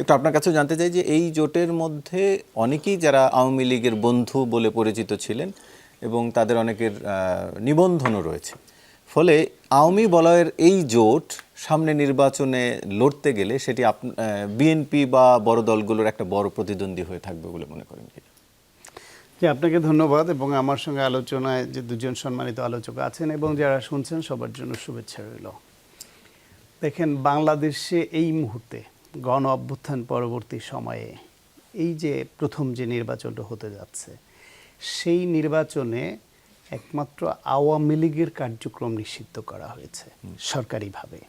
একটু আপনার কাছেও জানতে চাই যে এই জোটের মধ্যে অনেকেই যারা আওয়ামী লীগের বন্ধু বলে পরিচিত ছিলেন এবং তাদের অনেকের নিবন্ধনও রয়েছে, ফলে আওয়ামী বলয়ের এই জোট সামনে নির্বাচনে লড়তে গেলে সেটি বিএনপি বা বড় দলগুলোর একটা বড় প্রতিদ্বন্দ্বী হয়ে থাকবে বলে মনে করেন কি? জি, আপনাকে ধন্যবাদ এবং আমার সঙ্গে আলোচনায় যে দুজন সম্মানিত আলোচক আছেন এবং যারা শুনছেন সবার জন্য শুভেচ্ছা রইল। দেখেন, বাংলাদেশে এই মুহূর্তে গণ অভ্যুত্থান পরবর্তী সময়ে এই যে প্রথম যে নির্বাচনটা হতে যাচ্ছে, সেই নির্বাচনে একমাত্র আওয়ামী লীগের কার্যক্রম নিষিদ্ধ করা হয়েছে সরকারিভাবে।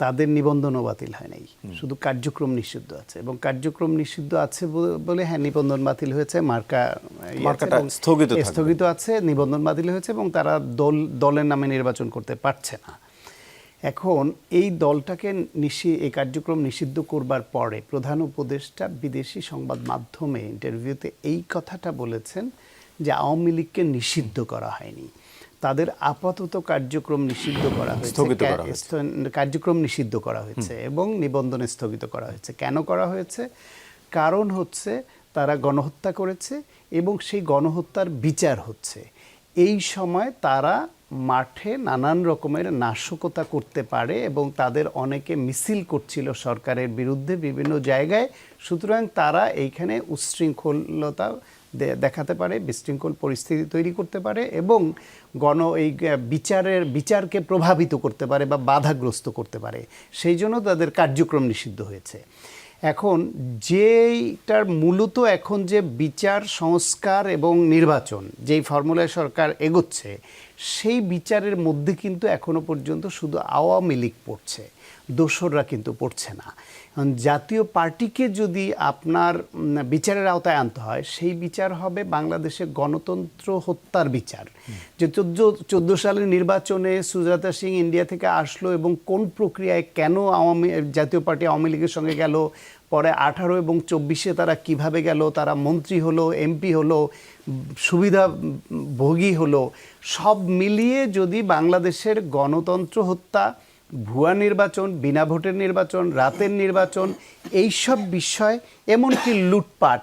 তাদের নিবন্ধনও বাতিল হয় নাই, শুধু কার্যক্রম নিষিদ্ধ আছে। এবং কার্যক্রম নিষিদ্ধ আছে বলে হ্যাঁ, নিবন্ধন বাতিল হয়েছে, মার্কাটা স্থগিত আছে, নিবন্ধন বাতিল হয়েছে এবং তারা দলের নামে নির্বাচন করতে পারছে না। এখন এই দলটাকে এই কার্যক্রম নিষিদ্ধ করবার পরে প্রধান উপদেষ্টা বিদেশি সংবাদ মাধ্যমে ইন্টারভিউতে এই কথাটা বলেছেন যে আওয়ামী লীগকে নিষিদ্ধ করা হয়নি, তাদের আপাতত কার্যক্রম নিষিদ্ধ করা হয়েছে, কার্যক্রম নিষিদ্ধ করা হয়েছে এবং নিবন্ধন স্থগিত করা হয়েছে। কেন করা হয়েছে? কারণ হচ্ছে তারা গণহত্যা করেছে এবং সেই গণহত্যার বিচার হচ্ছে। এই সময় তারা মাঠে নানান রকমের নাশকতা করতে পারে এবং তাদের অনেকে মিছিল করছিল সরকারের বিরুদ্ধে বিভিন্ন জায়গায়। সুতরাং তারা এইখানে উচ্ছৃঙ্খলতা দেখাতে পারে, বিশৃঙ্খল পরিস্থিতি তৈরি করতে পারে এবং এই বিচারকে প্রভাবিত করতে পারে বা বাধাগ্রস্ত করতে পারে। সেই জন্য তাদের কার্যক্রম নিষিদ্ধ হয়েছে। এখন যেইটার মূলত এখন যে বিচার সংস্কার এবং নির্বাচন যেই ফর্মুলায় সরকার এগোচ্ছে, সেই বিচারের মধ্যে কিন্তু এখনো পর্যন্ত শুধু আওয়ামী লীগ পড়ছে, দোসররা কিন্তু পড়ছে না। জাতীয় পার্টিকে যদি আপনার বিচারের আওতায় আনতে হয়, সেই বিচার হবে বাংলাদেশে গণতন্ত্র হত্যার বিচার। যে 14 সালের নির্বাচনে সুজাতা সিং ইন্ডিয়া থেকে আসলো এবং কোন প্রক্রিয়ায় কেন জাতীয় পার্টি আওয়ামী লীগের সঙ্গে গেল, পরে 18 এবং 24-এ তারা কিভাবে গেল, তারা মন্ত্রী হলো, এমপি হলো, সুবিধাভোগী হলো, সব মিলিয়ে যদি বাংলাদেশের গণতন্ত্র হত্যা, ভুয়া নির্বাচন, বিনা ভোটের নির্বাচন, রাতের নির্বাচন, এইসব বিষয়, এমনকি লুটপাট,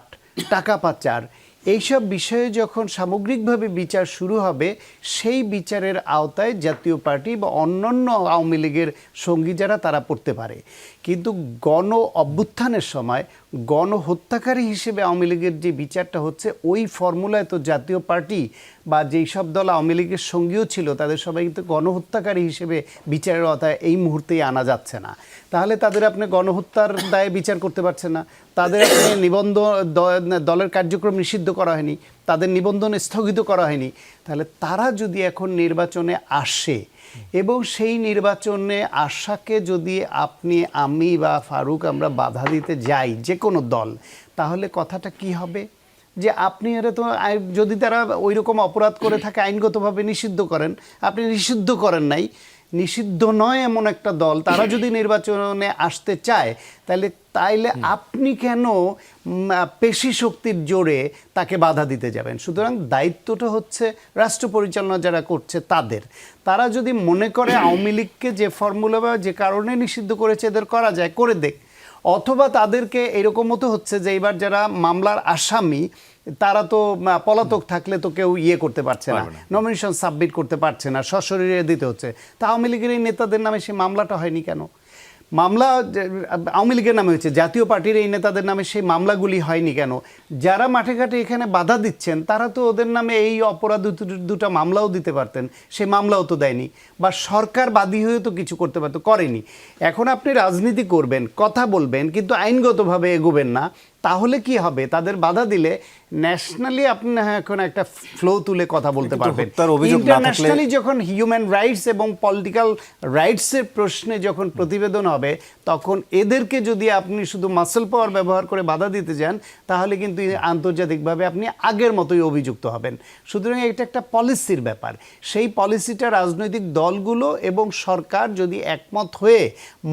টাকা পাচার, এইসব বিষয়ে যখন সামগ্রিকভাবে বিচার শুরু হবে, সেই বিচারের আওতায় জাতীয় পার্টি বা অন্যান্য আওয়ামী লীগের সঙ্গী যারা তারা পড়তে পারে। কিন্তু গণ অভ্যুত্থানের সময় গণহত্যাকারী হিসেবে আওয়ামী লীগের যে বিচারটা হচ্ছে, ওই ফর্মুলায় তো জাতীয় পার্টি বা যেই সব দল আওয়ামী লীগের সঙ্গীও ছিল তাদের সবাই কিন্তু গণহত্যাকারী হিসেবে বিচারের আওতায় এই মুহূর্তেই আনা যাচ্ছে না। তাহলে তাদের আপনি গণহত্যার দায়ে বিচার করতে পারছেন না, তাদের আপনি দলের কার্যক্রম নিষিদ্ধ করা হয়নি, তাদের নিবন্ধন স্থগিত করা হয়নি। তাহলে তারা যদি এখন নির্বাচনে আসে এবং সেই নির্বাচনে আশাকে যদি আমি বা ফারুক আমরা বাধা দিতে যাই, যে কোনো দল, তাহলে কথাটা কি হবে? যে আপনি এরা তো যদি তারা ওই রকম অপরাধ করে থাকে আইনগতভাবে নিষিদ্ধ করেন, আপনি নিষিদ্ধ করেন নাই, নিষিদ্ধ নয় এমন একটা দল তারা যদি নির্বাচনে আসতে চায়, তাইলে আপনি কেন পেশি শক্তির জোরে তাকে বাধা দিতে যাবেন? সুতরাং দায়িত্বটা হচ্ছে রাষ্ট্র পরিচালনা যারা করছে তারা যদি মনে করে আওয়ামী লীগকে যে ফর্মুলা বা যে কারণে নিষিদ্ধ করেছে এদের করা যায়, করে দেখ। অথবা তাদেরকে এরকমও তো হচ্ছে যে এবার যারা মামলার আসামি তারা তো পলাতক থাকলে তো কেউ করতে পারছে না, নমিনেশন সাবমিট করতে পারছে না, সশরীরে দিতে হচ্ছে। তা আওয়ামী লীগের এই নেতাদের নামে সেই মামলাটা হয়নি কেন? মামলা আওয়ামী লীগের নামে হয়েছে, জাতীয় পার্টির এই নেতাদের নামে সেই মামলাগুলি হয়নি কেন? যারা মাঠে ঘাটে এখানে বাধা দিচ্ছেন তারা তো ওদের নামে এই অপরাধ দুটো মামলাও দিতে পারতেন, সেই মামলাও তো দেয়নি, বা সরকার বাদী হয়ে তো কিছু করতে পারতো, করেনি। এখন আপনি রাজনীতি করবেন, কথা বলবেন, কিন্তু আইনগতভাবে এগোবেন না, তাহলে কি হবে? তাদের বাধা দিলে ন্যাশনালি আপনি এখন একটা ফ্লো তুলে কথা বলতে পারবেন, ইন্টারন্যাশনালি যখন হিউম্যান রাইটস এবং পলিটিক্যাল রাইটসের প্রশ্নে যখন প্রতিবেদন হবে, তখন এদেরকে যদি আপনি শুধু মাসল পাওয়ার ব্যবহার করে বাধা দিতে যান, তাহলে কিন্তু আন্তর্জাতিকভাবে আপনি আগের মতোই অভিযুক্ত হবেন। সুতরাং এটা একটা পলিসির ব্যাপার। সেই পলিসিটা রাজনৈতিক দলগুলো এবং সরকার যদি একমত হয়ে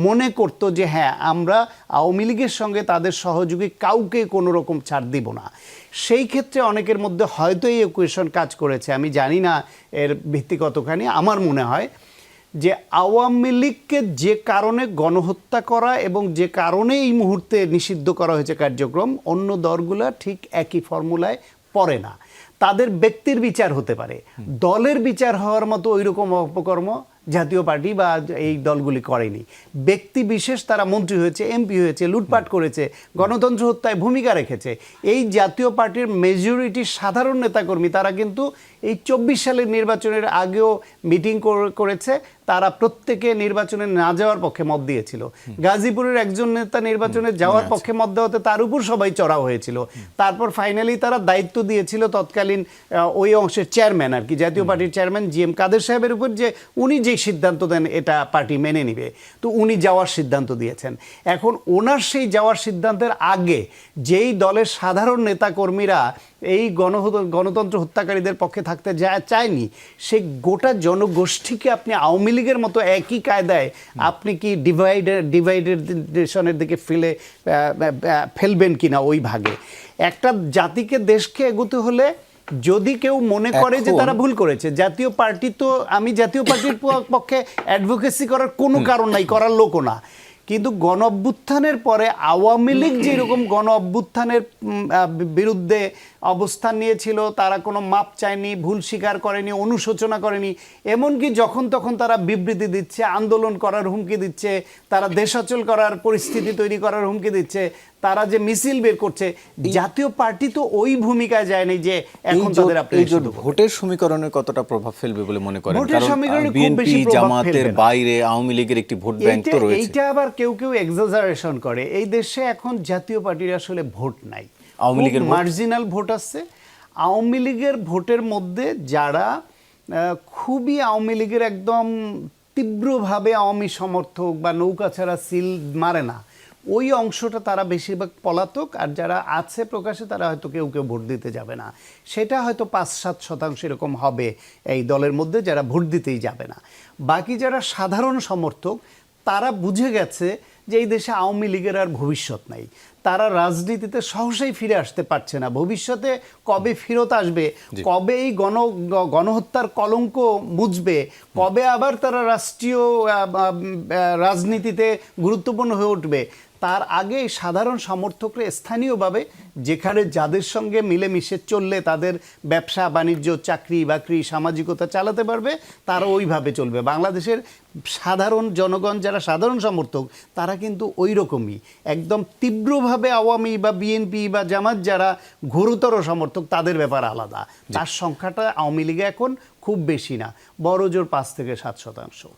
মনে করতো যে হ্যাঁ, আমরা আওয়ামী লীগের সঙ্গে তাদের সহযোগী কাউকে কোনো রকম ছাড় দিব না, সেই ক্ষেত্রে অনেকের মধ্যে হয়তো এই ইকুয়েশন কাজ করেছে। আমি জানি না এর ভিত্তি কতখানি। আমার মনে হয় যে আওয়ামী লীগকে যে কারণে গণহত্যা করা এবং যে কারণে এই মুহূর্তে নিষিদ্ধ করা হয়েছে কার্যক্রম, অন্য দলগুলা ঠিক একই ফর্মুলায় পড়ে না। তাদের ব্যক্তির বিচার হতে পারে, দলের বিচার হওয়ার মতো ওইরকম অপকর্ম জাতীয় পার্টি বা এই দলগুলি করেনি। ব্যক্তি বিশেষ তারা মন্ত্রী হয়েছে, এমপি হয়েছে, লুটপাট করেছে, গণতন্ত্র হত্যায় ভূমিকা রেখেছে। এই জাতীয় পার্টির মেজরিটি সাধারণ নেতাকর্মী তারা কিন্তু এই 24 সালের নির্বাচনের আগেও মিটিং করেছে, তারা প্রত্যেকে নির্বাচনে না যাওয়ার পক্ষে মত দিয়েছিল। গাজীপুরের একজন নেতা নির্বাচনে যাওয়ার পক্ষে মত দেওয়াতে তার উপর সবাই চড়াও হয়েছিল। তারপর ফাইনালি তারা দায়িত্ব দিয়েছিল তৎকালীন ওই অংশের চেয়ারম্যান আর কি, জাতীয় পার্টির চেয়ারম্যান GM কাদের সাহেবের উপর, যে উনি যে সিদ্ধান্ত দেন এটা পার্টি মেনে নিবে। তো উনি যাওয়ার সিদ্ধান্ত দিয়েছেন। এখন ওনার সেই যাওয়ার সিদ্ধান্তের আগে যেই দলের সাধারণ নেতাকর্মীরা এই গণতন্ত্র হত্যাকারীদের পক্ষে থাকতে চায়নি, সে গোটা জনগোষ্ঠীকে আপনি আওয়ামী লীগের মতো একই কায়দায় আপনি কি ডিভাইডেশনের দিকে ফেলবেন কিনা ওই ভাগে? একটা জাতিকে, দেশকে এগোতে হলে যদি কেউ মনে করে যে তারা ভুল করেছে, জাতীয় পার্টি তো, আমি জাতীয় পার্টির পক্ষে অ্যাডভোকেসি করার কোনো কারণ নাই, করার লোকও না, কিন্তু গণ অভ্যুত্থানের পরে আওয়ামী লীগ যেরকম গণ অভ্যুত্থানের বিরুদ্ধে অবস্থান নিয়েছিল, তারা কোনো মাপ চায়নি, ভুল স্বীকার করেনি, অনুশোচনা করেনি, এমনকি যখন তখন তারা বিবৃতি দিচ্ছে, আন্দোলন করার হুমকি দিচ্ছে, তারা দেশাচল করার পরিস্থিতি তৈরি করার হুমকি দিচ্ছে, তারা যে মিছিল বের করছে, জাতীয় পার্টি তো ওই ভূমিকায় যায়নি যে এখন তাদের আপনি ভোটের সমীকরণে কতটা প্রভাব ফেলবে বলে মনে করেন? ভোটের সমীকরণে খুব বিএনপি বেশি প্রভাব জামাতের ফেলবে না। বাইরে আওয়ামী লীগের একটি ভোট ব্যাংক তো রয়েছে। এইটা আবার কেউ কেউ এক্সাজারেশন করে। এই দেশে এখন জাতীয় পার্টির আসলে ভোট নাই, আওয়ামী লীগের মার্জিনাল ভোট আছে। আওয়ামী লীগের ভোটের মধ্যে যারা খুবই আওয়ামী লীগের একদম তীব্রভাবে আওয়ামী সমর্থক বা নৌকা ছাড়া সিল মারে না, ওই অংশটা তারা বেশিরভাগ পলাতক। আর যারা আছে প্রকাশে তারা হয়তো কেউ কেউ ভোট দিতে যাবে না, সেটা হয়তো 5-7% এরকম হবে এই দলের মধ্যে যারা ভোট দিতেই যাবে না। বাকি যারা সাধারণ সমর্থক তারা বুঝে গেছে যে এই দেশে আওয়ামী লীগের আর ভবিষ্যৎ নাই, তারা রাজনীতিতে সহসাই ফিরে আসতে পারছে না, ভবিষ্যতে কবে ফেরত আসবে, কবে এই গণহত্যার কলঙ্ক মুছবে, কবে আবার তারা রাষ্ট্রীয় রাজনীতিতে গুরুত্বপূর্ণ হয়ে উঠবে, তার আগে সাধারণ সমর্থকরা স্থানীয়ভাবে যেখানে যাদের সঙ্গে মিলেমিশে চললে তাদের ব্যবসা বাণিজ্য, চাকরি বাকরি, সামাজিকতা চালাতে পারবে, তারা ওইভাবে চলবে। বাংলাদেশের সাধারণ জনগণ যারা সাধারণ সমর্থক তারা কিন্তু ওই রকমই একদম তীব্রভাবে আওয়ামী বা বিএনপি বা জামাত যারা ঘোরতর সমর্থক তাদের ব্যাপার আলাদা। তার সংখ্যাটা আওয়ামী লীগে এখন খুব বেশি না, বড় জোর 5-7%।